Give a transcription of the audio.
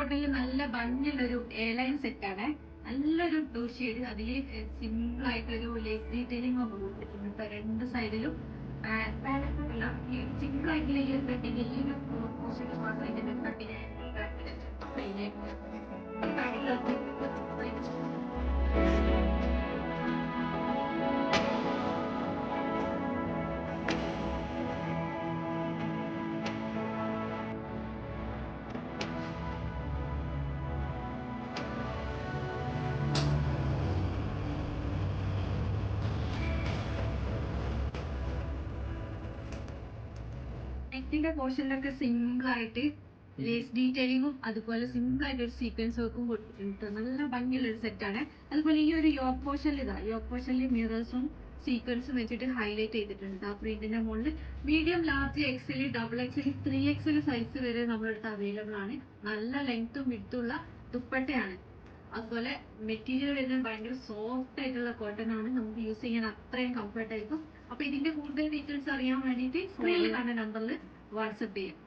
കോട്ടണിൽ നല്ല ഭംഗിയുള്ളൊരു എയർലൈൻ സെറ്റ് ആണ്. നല്ലൊരു ബ്ലൂ ഷെയ്ഡ്, അതിൽ സിമ്പിൾ ആയിട്ടൊരു ലേസ് ഡീറ്റെയിലിംഗ് ഒക്കെ കൊടുത്തിട്ടുണ്ട് കേട്ടോ. രണ്ട് സൈഡിലും സിമ്പിൾ ആയിട്ടുള്ള ഈ ഒരു കട്ടിങ്, ഈ ഒരു പോർഷനിൽ മാത്രം ഇതിന്റെ കട്ടിങ് പിന്നെ നെക്കിന്റെ പോർഷനിലൊക്കെ സിമ്പിൾ ആയിട്ട് ലേസ് ഡീറ്റെയിലിങ്ങും അതുപോലെ സിമ്പിൾ ആയിട്ട് ഒരു സീക്വൻസ് വർക്കും കൊടുത്തിട്ടുണ്ട്. നല്ല ഭംഗിയുള്ള ഒരു സെറ്റാണ്. അതുപോലെ ഈ ഒരു യോക്ക് പോർഷനിൽ മിറേഴ്സും സീക്വൻസും വെച്ചിട്ട് ഹൈലൈറ്റ് ചെയ്തിട്ടുണ്ട്. ആ പ്രിന്റിന്റെ മുകളിൽ medium, large, XL, double XL, 3XL size വരെ നമ്മുടെ അടുത്ത് അവൈലബിൾ ആണ്. നല്ല ലെങ്ത്തും വിഡ്ത്തുള്ള ദുപ്പട്ടയാണ്. അതുപോലെ മെറ്റീരിയൽ വരുന്നത് ഭയങ്കര സോഫ്റ്റ് ആയിട്ടുള്ള കോട്ടൺ ആണ്. നമുക്ക് യൂസ് ചെയ്യാൻ അത്രയും കംഫർട്ട് ആയിരിക്കും. അപ്പൊ ഇതിന്റെ കൂടുതൽ ഡീറ്റെയിൽസ് അറിയാൻ വേണ്ടിയിട്ട് സ്ക്രീനിൽ കാണുന്ന നമ്പറിൽ വാട്സപ്പ് ചെയ്യാം.